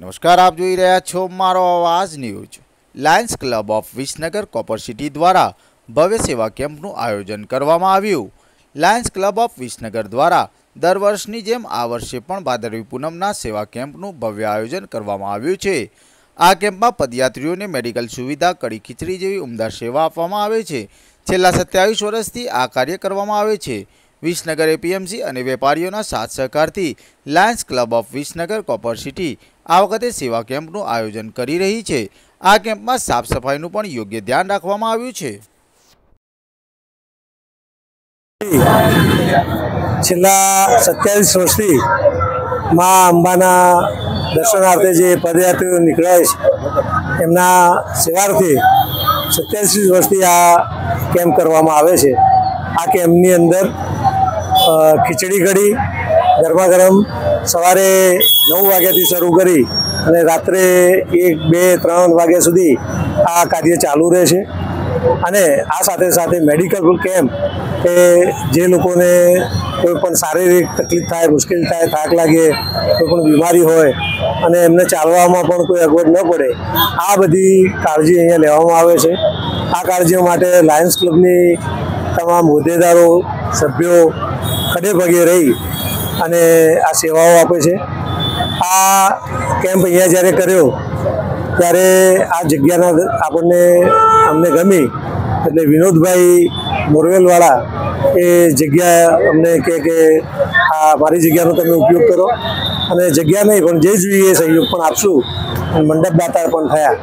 નમસ્કાર, આપ જોઈ રહ્યા છો મારો અવાજ news. Lions club of Visnagar copper city દ્વારા ભવ્ય સેવા કેમ્પનું આયોજન કરવામાં આવ્યું। લાયન્સ ક્લબ ઓફ વિસનગર દ્વારા દર વર્ષની જેમ આ વર્ષે પણ ભાદરવી પૂનમના સેવા કેમ્પનું ભવ્ય આયોજન કરવામાં આવ્યું છે। આ કેમ્પમાં પદયાત્રીઓને મેડિકલ સુવિધા, કડી ખીચડી જેવી ઉમદા સેવા આપવામાં આવે છે। છેલ્લા 27 વર્ષથી આ કાર્ય કરવામાં આવે છે। વિસનગર એપીએમસી અને વેપારીઓના સાથ સહકારથી Lions club of Visnagar copper city આ વખતે સેવા કેમ્પનું આયોજન કરી રહી છે। આ કેમ્પમાં સાફ સફાઈનું પણ યોગ્ય ધ્યાન રાખવામાં આવ્યું છે। છેલ્લા 27 વર્ષથી માં અંબાના દર્શનાર્થે જે પદયાત્રીઓ નીકળ્યા છે એમના સેવાર્થે 27 વર્ષથી આ કેમ્પ કરવામાં આવે છે। આ કેમ્પની અંદર ખીચડી કઢી ગરમા ગરમ સવારે 9 વાગ્યાથી શરૂ કરી અને રાત્રે 1, 2, 3 વાગ્યા સુધી આ કાર્ય ચાલુ રહે છે। અને આ સાથે સાથે મેડિકલ કેમ્પ કે જે લોકોને કોઈ પણ શારીરિક તકલીફ થાય, મુશ્કેલ થાય, થાક લાગે, કોઈ પણ બીમારી હોય અને એમને ચાલવામાં પણ કોઈ અગવડ ન પડે, આ બધી કાળજી અહીંયા લેવામાં આવે છે। આ કાળજી માટે લાયન્સ ક્લબની તમામ હોદ્દેદારો, સભ્યો ખડે પગે રહી અને આ સેવાઓ આપે છે। આ કેમ્પ અહીંયા જ્યારે કર્યો ત્યારે આ જગ્યાના અમને ગમી એટલે વિનોદભાઈ મોરવેલવાળા એ જગ્યા અમને કે આ મારી જગ્યાનો તમે ઉપયોગ કરો અને જગ્યા નહીં પણ જે જોઈએ સહયોગ પણ આપશું અને મંડપ દાતા પણ થયા।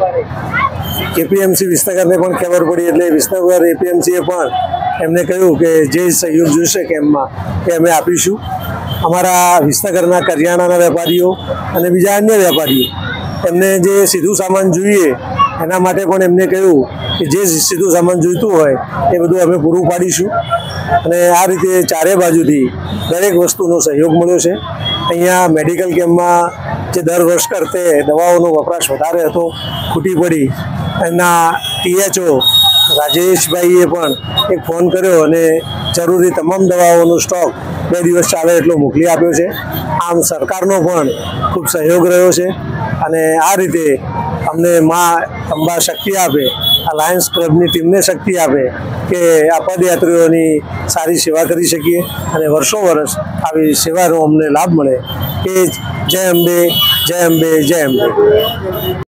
એપીએમસી વિસનગરને પણ ખબર પડી એટલે વિસનગર એપીએમસીએ પણ એમને કહ્યું કે જે સહયોગ જોઈશે કેમ્પમાં એ અમે આપીશું। અમારા વિસનગરના કરિયાણાના વેપારીઓ અને બીજા અન્ય વેપારીઓ એમને જે સીધું સામાન જોઈએ એના માટે પણ એમને કહ્યું કે જે સીધું સામાન જોઈતું હોય એ બધું અમે પૂરું પાડીશું। અને આ રીતે ચારે બાજુથી દરેક વસ્તુનો સહયોગ મળ્યો છે। અહીંયા મેડિકલ કેમ્પમાં જે દર વર્ષ કરતે દવાઓનો વપરાશ વધારે હતો, ખૂટી પડી, એમના ટીએચઓ રાજેશભાઈએ પણ એક ફોન કર્યો અને જરૂરી તમામ દવાઓનો સ્ટોક 2 દિવસ ચાલે એટલો મોકલી આપ્યો છે। આમ સરકારનો પણ ખૂબ સહયોગ રહ્યો છે અને આ રીતે અમને માં અંબા શક્તિ આપે, આ લાયન્સ ક્લબની ટીમને શક્તિ આપે કે આ પદયાત્રીઓની સારી સેવા કરી શકીએ અને વર્ષો વર્ષ આવી સેવાનો અમને લાભ મળે। કે જય અંબે, જય અંબે, જય અંબે।